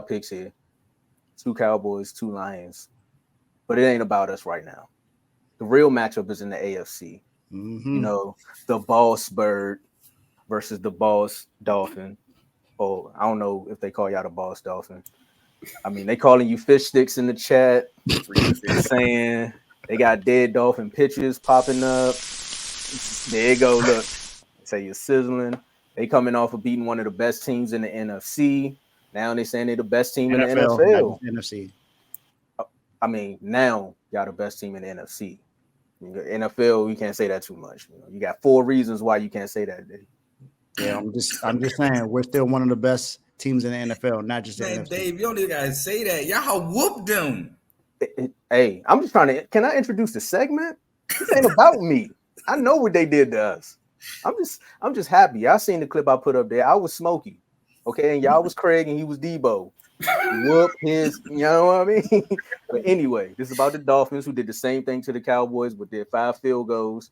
picks here. 2 Cowboys, 2 Lions. But it ain't about us right now. The real matchup is in the AFC. Mm-hmm. You know, the boss bird versus the boss dolphin. Oh, I don't know if they call y'all the boss dolphin. I mean, they calling you fish sticks in the chat. They're saying they got dead dolphin pictures popping up. There you go. Look, they say you're sizzling. They coming off of beating one of the best teams in the NFC. Now they saying they're the best team in the NFL. NFC. I mean, now y'all the best team in the NFC. NFL, you can't say that too much. You got 4 reasons why you can't say that. Yeah, I'm just saying we're still one of the best teams in the NFL, not just the Man, NFC. Dave, you don't even gotta say that. Y'all whooped them. Hey, I'm just trying to. Can I introduce the segment? This ain't about me. I know what they did to us. I'm just happy. Y'all seen the clip I put up there. I was Smokey, okay, and y'all was Craig and he was Debo. Whoop his, you know what I mean? But anyway, this is about the Dolphins who did the same thing to the Cowboys with their 5 field goals.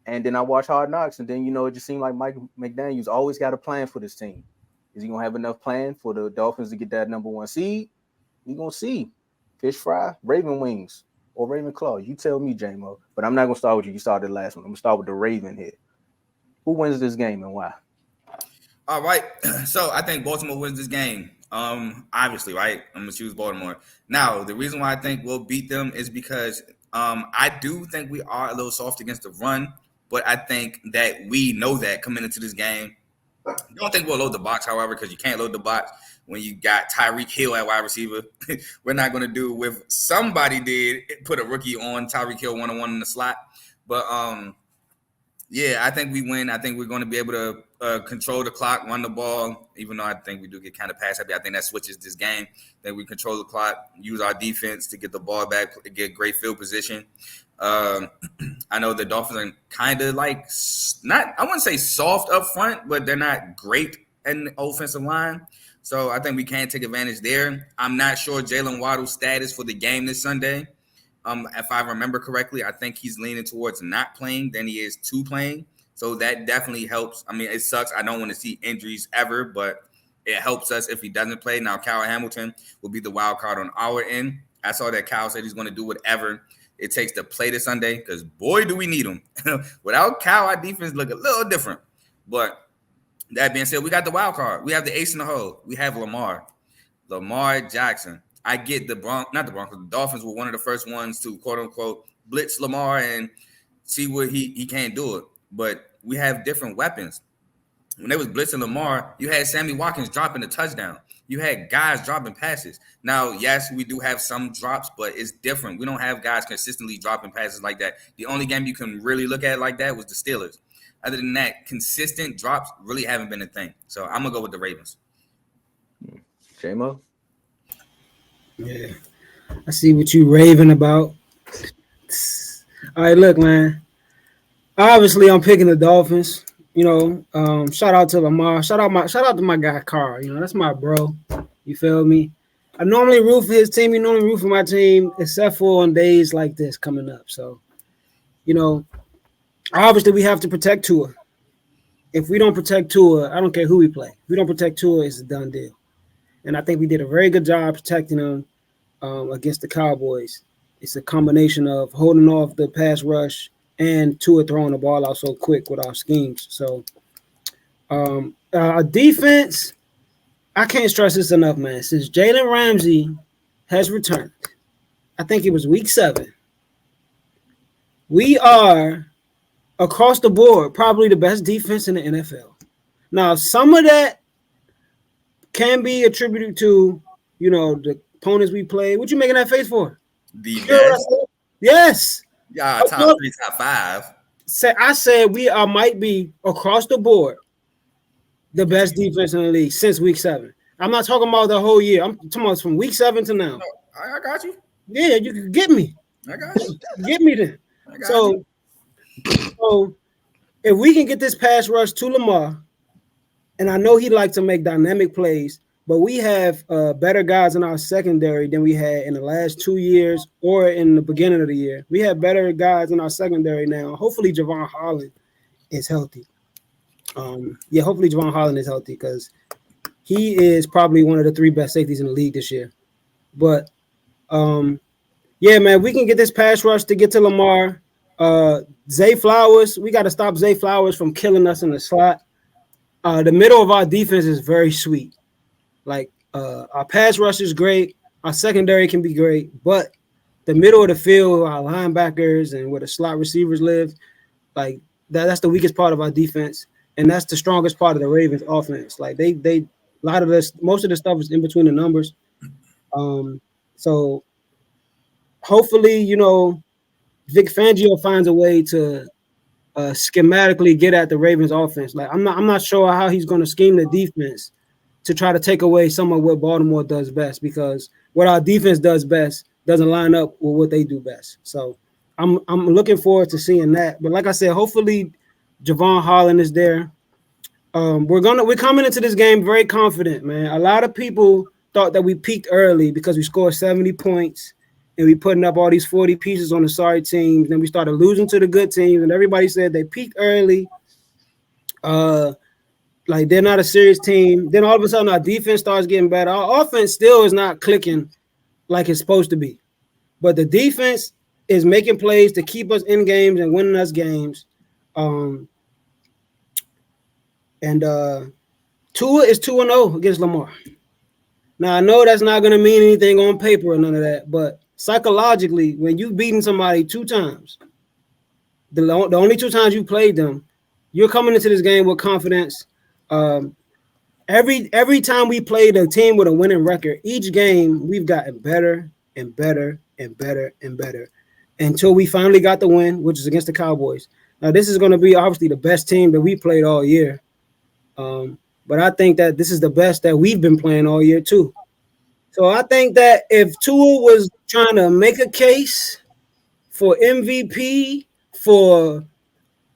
And then I watched Hard Knocks, and then it just seemed like Mike McDaniel's always got a plan for this team. Is he gonna have enough plan for the Dolphins to get that number 1 seed? We gonna see. Fish fry, Raven wings, or Raven claw. You tell me, J-Mo. But I'm not gonna start with you. You started the last one. I'm gonna start with the Raven here. Who wins this game and why? All right. So I think Baltimore wins this game. Obviously, right? I'm gonna choose Baltimore. Now, the reason why I think we'll beat them is because I do think we are a little soft against the run, but I think that we know that coming into this game. I don't think we'll load the box, however, because you can't load the box when you got Tyreek Hill at wide receiver. We're not going to do with somebody did put a rookie on Tyreek Hill 1-on-1 in the slot. But, yeah, I think we win. I think we're going to be able to control the clock, run the ball, even though I think we do get kind of pass happy. I think that switches this game. That we control the clock, use our defense to get the ball back, get great field position. I know the Dolphins are kind of like I wouldn't say soft up front, but they're not great in the offensive line. So I think we can take advantage there. I'm not sure Jalen Waddle's status for the game this Sunday. If I remember correctly, I think he's leaning towards not playing than he is to playing. So that definitely helps. I mean, it sucks. I don't want to see injuries ever, but it helps us if he doesn't play. Now, Kyle Hamilton will be the wild card on our end. I saw that Kyle said he's going to do whatever it takes to play this Sunday because, boy, do we need him. Without Kyle, our defense look a little different. But that being said, we got the wild card. We have the ace in the hole. We have Lamar Jackson. I get the Dolphins were one of the first ones to, quote-unquote, blitz Lamar and see what he can't do it. But we have different weapons. When they was blitzing Lamar, you had Sammy Watkins dropping a touchdown. You had guys dropping passes. Now, yes, we do have some drops, but it's different. We don't have guys consistently dropping passes like that. The only game you can really look at like that was the Steelers. Other than that, consistent drops really haven't been a thing. So I'm going to go with the Ravens. J-Mo? Yeah. I see what you raving about. All right, look, man. Obviously, I'm picking the Dolphins. You know, shout out to Lamar. Shout out to my guy Carr. You know, that's my bro. You feel me? I normally root for his team. You normally root for my team, except for on days like this coming up. So, you know, obviously we have to protect Tua. If we don't protect Tua, I don't care who we play. If we don't protect Tua, it's a done deal. And I think we did a very good job protecting him against the Cowboys. It's a combination of holding off the pass rush and Tua throwing the ball out so quick with our schemes. So, defense, I can't stress this enough, man. Since Jalen Ramsey has returned, I think it was week 7, we are, across the board, probably the best defense in the NFL. Now, some of that can be attributed to, you know, the opponents we played. What you making that face for? The best? Yes. Yeah, top 3, top 5. I said we might be across the board the best defense in the league since week 7. I'm not talking about the whole year. I'm talking about from week 7 to now. I got you. Yeah, you can get me. I got you. Get me then. So if we can get this pass rush to Lamar, and I know he likes to make dynamic plays, but we have better guys in our secondary than we had in the last 2 years or in the beginning of the year. We have better guys in our secondary now. Hopefully, Javon Holland is healthy. Hopefully Javon Holland is healthy because he is probably one of the 3 best safeties in the league this year. But yeah, man, we can get this pass rush to get to Lamar. Zay Flowers, we got to stop Zay Flowers from killing us in the slot. The middle of our defense is very sweet. Like our pass rush is great, our secondary can be great, but the middle of the field, our linebackers and where the slot receivers live, like that's the weakest part of our defense, and that's the strongest part of the Ravens offense. Like they a lot of this, most of the stuff is in between the numbers. So hopefully, Vic Fangio finds a way to schematically get at the Ravens offense. Like I'm not sure how he's going to scheme the defense to try to take away some of what Baltimore does best, because what our defense does best doesn't line up with what they do best. So I'm looking forward to seeing that. But like I said, hopefully Javon Holland is there. We're coming into this game very confident, man. A lot of people thought that we peaked early because we scored 70 points and we putting up all these 40 pieces on the sorry teams. Then we started losing to the good teams, and everybody said they peaked early. Like they're not a serious team. Then all of a sudden our defense starts getting better. Our offense still is not clicking like it's supposed to be, but the defense is making plays to keep us in games and winning us games. And Tua is 2-0 against Lamar. Now I know that's not going to mean anything on paper or none of that, but psychologically, when you've beaten somebody 2 times, the only 2 times you played them, you're coming into this game with confidence. Every time we played a team with a winning record, each game we've gotten better and better and better and better until we finally got the win, which is against the Cowboys. Now this is going to be obviously the best team that we played all year, but I think that this is the best that we've been playing all year too. So I think that if Tua was trying to make a case for MVP, for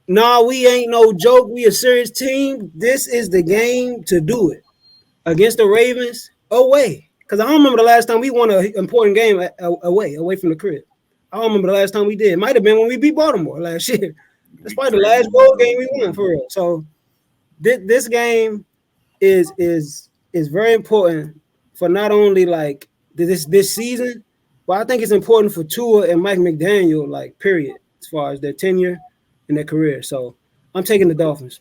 we ain't no joke, we a serious team, this is the game to do it against the Ravens away. Because I don't remember the last time we won an important game away from the crib. I don't remember the last time we did. It might have been when we beat Baltimore last year. That's probably the last bowl game we won for real. So this game is very important for not only like this season, but I think it's important for Tua and Mike McDaniel, like period, as far as their tenure in their career. So I'm taking the Dolphins.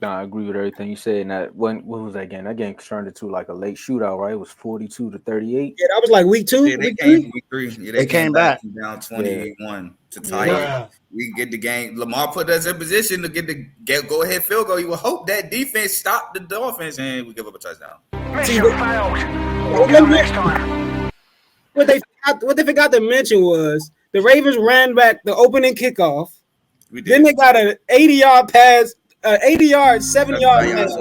No, I agree with everything you said. And that when was that game? That game turned into like a late shootout, right? It was 42-38. Yeah, that was like week 2. Yeah, they came week 3. Yeah, they came back down 21 to tie it. We get the game. Lamar put us in position to get the go ahead field goal. You would hope that defense stopped the Dolphins, and we give up a touchdown. Mission failed. We'll go next time. What they forgot to mention was the Ravens ran back the opening kickoff. Then they got an 80-yard pass, 80-yard, 7-yard pass.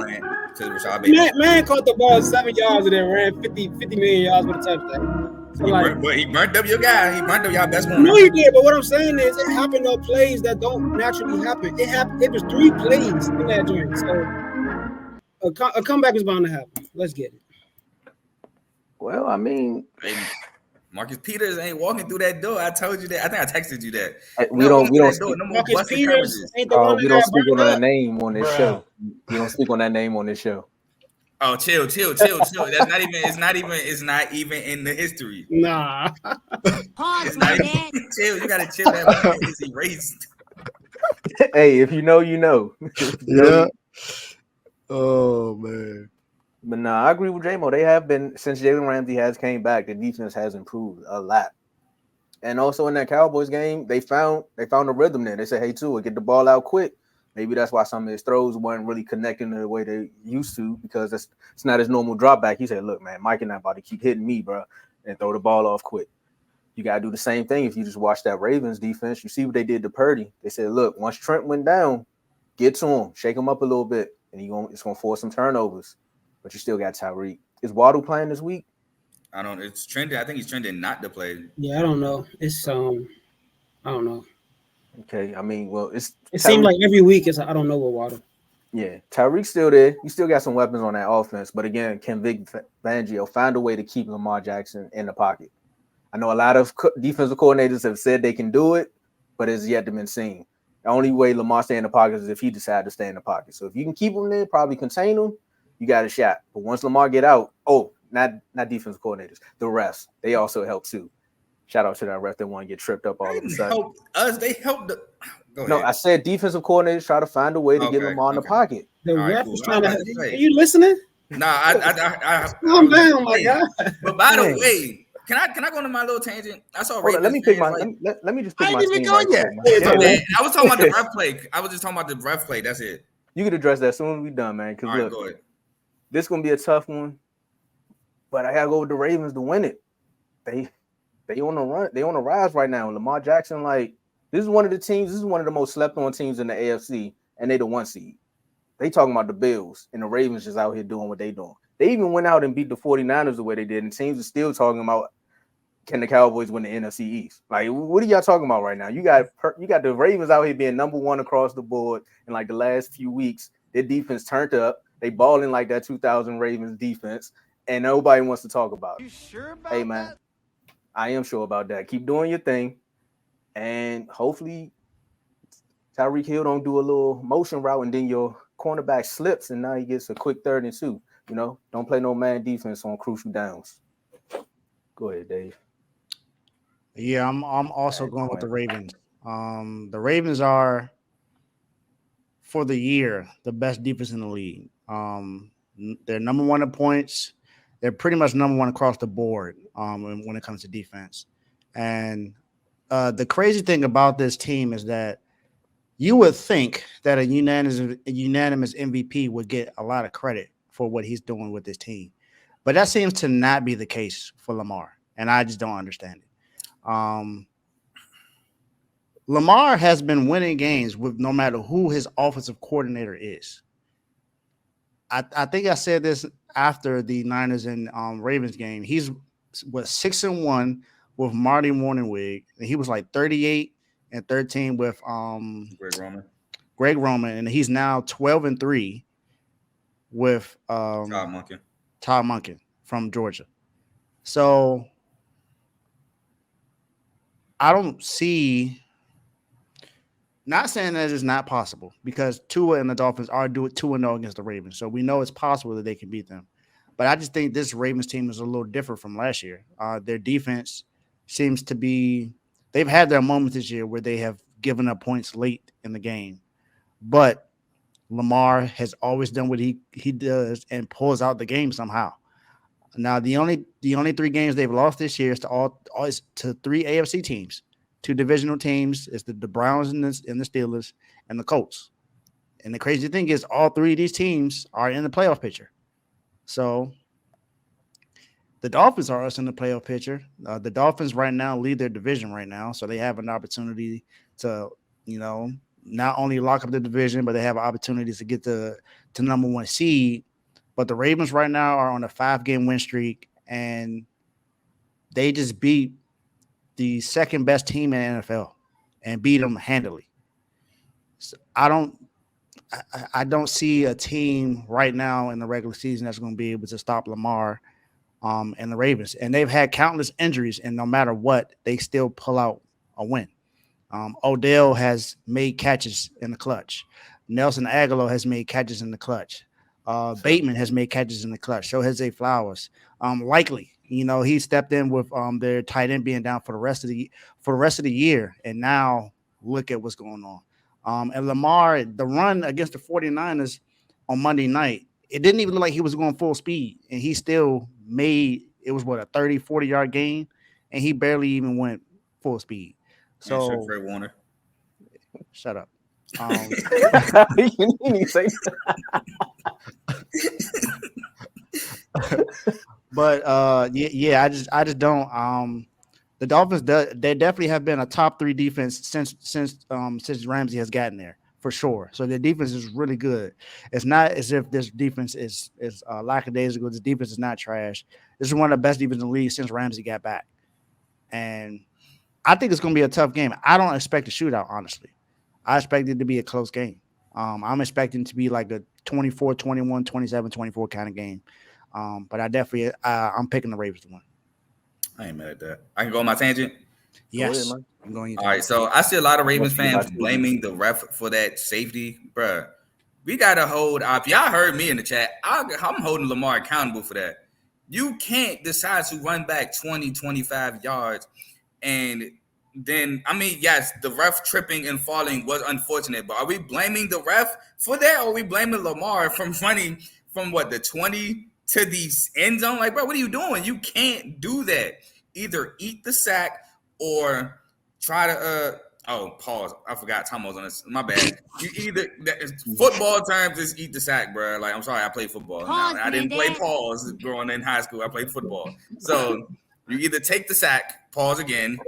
Man caught the ball 7 yards and then ran 50 million yards with a touchdown. So he burnt up your guy. He burnt up y'all best one. No, he did. But what I'm saying is, it happened on plays that don't naturally happen. It was 3 plays in that joint. So a comeback is bound to happen. Let's get it. Well, I mean, Marcus Peters ain't walking through that door. I told you that. I think I texted you that. We don't speak. No more Marcus Peters ain't the one we don't speak on that name on this show. We don't speak on that name on this show. Oh, chill. That's not even. It's not even in the history. Nah. Pause, my dad. Chill. You gotta chill. That is erased. Hey, if you know, you know. Yeah. Oh man. But I agree with J-Mo. They have been, since Jalen Ramsey has came back, the defense has improved a lot. And also in that Cowboys game, they found a rhythm there. They said, hey, Tua, get the ball out quick. Maybe that's why some of his throws weren't really connecting the way they used to, because it's not his normal drop back. He said, look, man, Mike and I about to keep hitting me, bro, and throw the ball off quick. You got to do the same thing if you just watch that Ravens defense. You see what they did to Purdy. They said, look, once Trent went down, get to him, shake him up a little bit, and it's going to force some turnovers. But you still got Tyreek. Is Waddle playing this week? It's trending. I think he's trending not to play. Yeah, I don't know. It's I don't know. Okay, I mean, well, it seems like every week I don't know what Waddle. Yeah, Tyreek's still there. You still got some weapons on that offense. But again, can Vic Fangio find a way to keep Lamar Jackson in the pocket? I know a lot of defensive coordinators have said they can do it, but it's yet to be seen. The only way Lamar stay in the pocket is if he decides to stay in the pocket. So if you can keep him there, probably contain him, you got a shot. But once Lamar get out, not defensive coordinators, the refs, they also help too. Shout out to that ref that want to get tripped up all They of a didn't sudden. help us. They helped. Go No, ahead. I said defensive coordinators try to find a way to get Lamar in the pocket. The All right, ref cool. was I trying was to. about to say. Are you listening? Nah, I Calm was down, my hey, God. But by the Dang. way, can I go on my little tangent? I saw Hold on, let me Ravens pick my fans, like, let me just pick I my ain't even team going right yet. quick, man. man, I was talking about the ref play. I was just talking about the ref play. That's it. You can address that as soon as we done, man. Because All right, look, go ahead. this gonna be a tough one, but I gotta go with the Ravens to win it. They on the run. They on the rise right now. Lamar Jackson, like, this is one of the teams. This is one of the most slept on teams in the AFC, and they the 1 seed. They talking about the Bills, and the Ravens just out here doing what they doing. They even went out and beat the 49ers the way they did, and teams are still talking about, can the Cowboys win the NFC East? Like, what are y'all talking about right now? You got the Ravens out here being number one across the board in like the last few weeks. Their defense turned up. They balling like that 2000 Ravens defense, and nobody wants to talk about it. You sure about Hey, man, that? I am sure about that. Keep doing your thing, and hopefully Tyreek Hill don't do a little motion route, and then your cornerback slips, and now he gets a quick 3rd and 2. You know, don't play no man defense on crucial downs. Go ahead, Dave. Yeah, I'm also going with the Ravens. The Ravens are, for the year, the best defense in the league. They're number one in points. They're pretty much number one across the board when it comes to defense. And the crazy thing about this team is that you would think that a unanimous MVP would get a lot of credit for what he's doing with this team. But that seems to not be the case for Lamar, and I just don't understand it. Lamar has been winning games with no matter who his offensive coordinator is. I think I said this after the Niners and Ravens game. He's 6-1 with Marty Morningwig, and he was like 38-13 with Greg Roman, and he's now 12-3 with Todd Monken from Georgia. So I don't see. Not saying that it's not possible, because Tua and the Dolphins are 2-0 against the Ravens, so we know it's possible that they can beat them. But I just think this Ravens team is a little different from last year. Their defense seems to be – they've had their moments this year where they have given up points late in the game. But Lamar has always done what he does and pulls out the game somehow. Now, the only 3 games they've lost this year is to 3 AFC teams. 2 divisional teams. It's the Browns and the Steelers and the Colts. And the crazy thing is all 3 of these teams are in the playoff picture. So the Dolphins are us in the playoff picture. The Dolphins right now lead their division right now. So they have an opportunity to, not only lock up the division, but they have opportunities to get to number 1 seed. But the Ravens right now are on a 5-game win streak, and they just beat the second best team in the NFL and beat them handily. So I don't see a team right now in the regular season that's going to be able to stop Lamar and the Ravens. And they've had countless injuries, and no matter what, they still pull out a win. Odell has made catches in the clutch. Nelson Aguilar has made catches in the clutch. Bateman has made catches in the clutch. So has Zay Flowers. Likely, he stepped in with their tight end being down for the rest of the year, and now look at what's going on. And Lamar, the run against the 49ers on Monday night, it didn't even look like he was going full speed, and he still made it was a 30, 40-yard gain, and he barely even went full speed. So Fred Warner, shut up. You didn't even say But I just don't. The Dolphins, they definitely have been a top 3 defense since Ramsey has gotten there, for sure. So their defense is really good. It's not as if this defense is lackadaisical. This defense is not trash. This is one of the best defenses in the league since Ramsey got back, and I think it's going to be a tough game. I don't expect a shootout, honestly. I expect it to be a close game. I'm expecting it to be like a 24-21, 27-24 kind of game. But I'm picking the Ravens to win. I ain't mad at that. I can go on my tangent. Yes. Go ahead, I'm going. All right. So I see a lot of Ravens fans blaming the ref for that safety, bruh. we gotta hold up. Y'all heard me in the chat. I'm holding Lamar accountable for that. You can't decide to run back 20, 25 yards. And then, I mean, yes, the ref tripping and falling was unfortunate, but are we blaming the ref for that? Or are we blaming Lamar from running from the 20 to the end zone? Like, bro, what are you doing? You can't do that. Either eat the sack or try to pause. I forgot Tomo's on this. My bad. You either football terms is eat the sack, bro. Like, I'm sorry, I played football. Pause, I didn't play Granddad. pause growing in high school. I played football. So you either take the sack, pause again,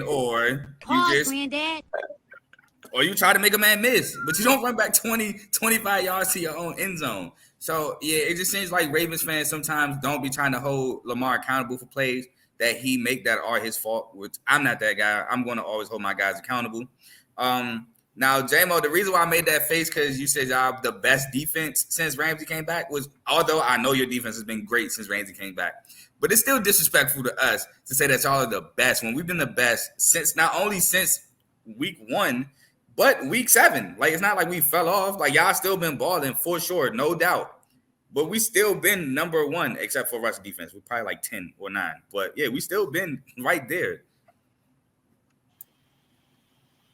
or Pause, Granddad. or you try to make a man miss, but you don't run back 20, 25 yards to your own end zone. So, yeah, it just seems like Ravens fans sometimes don't be trying to hold Lamar accountable for plays that he make that are his fault, which I'm not that guy. I'm going to always hold my guys accountable. Now, J-Mo, the reason why I made that face because you said y'all the best defense since Ramsey came back was, although I know your defense has been great since Ramsey came back, but it's still disrespectful to us to say that y'all are the best when we've been the best since not only since week 1, but week 7. Like, it's not like we fell off. Like, y'all still been balling for sure, no doubt. But we still been number 1, except for rush defense. We're probably like 10 or 9. But, yeah, we still been right there.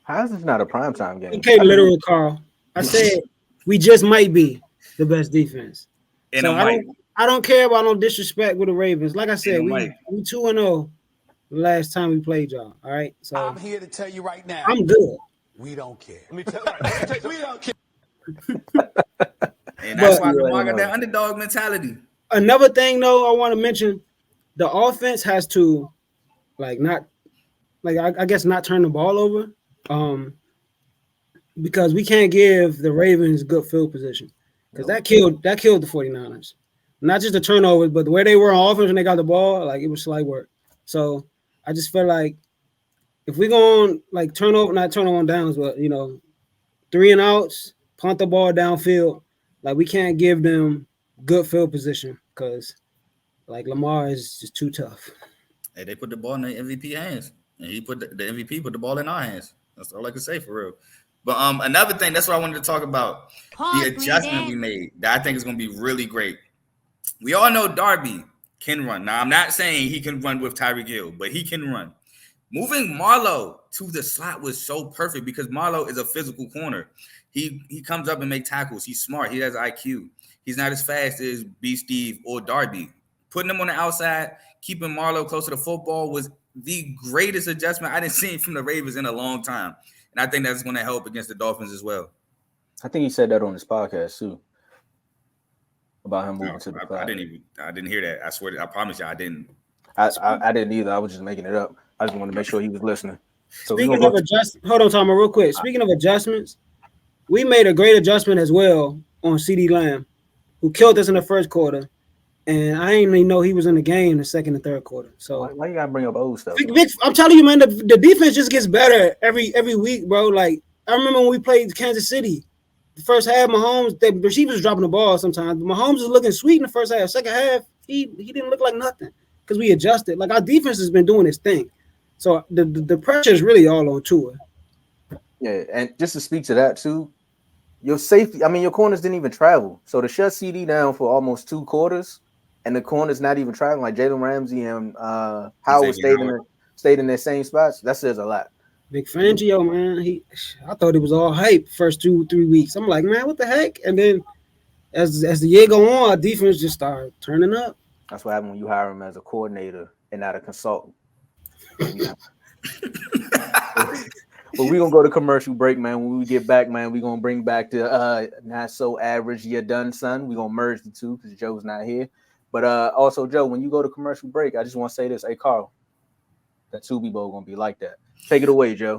How is this not a primetime game? Okay, literal, Carl. I said we just might be the best defense. And So I don't care about no disrespect with the Ravens. Like I said, we 2-0 the last time we played y'all. All right. So I'm here to tell you right now. I'm good. We don't care. Let me tell you, we don't care. And that's But- why Lamar got that underdog mentality. Another thing, though, I want to mention, the offense has to, I guess not turn the ball over, because we can't give the Ravens good field position, because that killed the 49ers. Not just the turnovers, but the way they were on offense when they got the ball, like, it was slight work. So I just feel like if we're going not turn on downs, but 3 and outs, punt the ball downfield, like, we can't give them good field position because Lamar is just too tough. Hey, they put the ball in the MVP hands, and he put the MVP put the ball in our hands. That's all I can say for real. But another thing, that's what I wanted to talk about. Pause, The adjustment we made that I think is going to be really great. We all know Darby can run. Now, I'm not saying he can run with Tyreek Hill, but he can run. Moving Marlowe to the slot was so perfect because Marlowe is a physical corner. He comes up and make tackles. He's smart. He has IQ. He's not as fast as B. Steve or Darby. Putting him on the outside, keeping Marlowe close to the football was the greatest adjustment I didn't see from the Ravens in a long time. And I think that's going to help against the Dolphins as well. I think he said that on his podcast too. About him moving to the cloud. I didn't hear that. I swear I promise you I didn't. I didn't either. I was just making it up. I just wanted to make sure he was listening. So Speaking of hold on, Tom, real quick. Speaking of adjustments, we made a great adjustment as well on CeeDee Lamb, who killed us in the first quarter. And I didn't even know he was in the game in the second and third quarter. So why you gotta bring up old stuff? I'm telling you, man, the defense just gets better every week, bro. Like, I remember when we played Kansas City, the first half, Mahomes, the receivers dropping the ball sometimes. Mahomes was looking sweet in the first half. Second half, he didn't look like nothing because we adjusted. Like, our defense has been doing its thing. So the pressure is really all on Tua. Yeah, and just to speak to that too, your safety. I mean, your corners didn't even travel. So to shut CD down for almost 2 quarters, and the corners not even traveling, like Jalen Ramsey and Howard stayed in their same spots. That says a lot. Big Fangio, man. I thought it was all hype first 2-3 weeks. I'm like, man, what the heck? And then as the year go on, our defense just started turning up. That's what happened when you hire him as a coordinator and not a consultant. But we're gonna go to commercial break, man. When we get back, man, we're gonna bring back the not so average you're done, son. We're gonna merge the two because Joe's not here. But also, Joe, when you go to commercial break, I just want to say this. Hey, Carl, that Tubi Bowl gonna be like that. Take it away, Joe.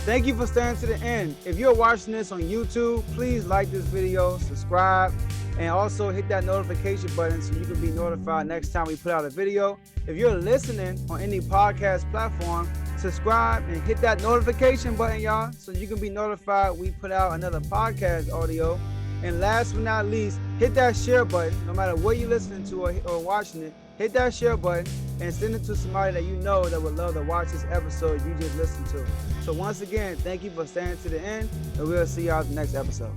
Thank you for staying to the end. If you're watching this on YouTube, please like this video, subscribe, and also hit that notification button so you can be notified next time we put out a video. If you're listening on any podcast platform, subscribe and hit that notification button, y'all, so you can be notified we put out another podcast audio. And last but not least, hit that share button. No matter what you're listening to or watching it, hit that share button and send it to somebody that you know that would love to watch this episode you just listened to. So once again, thank you for staying to the end, and we'll see y'all in the next episode.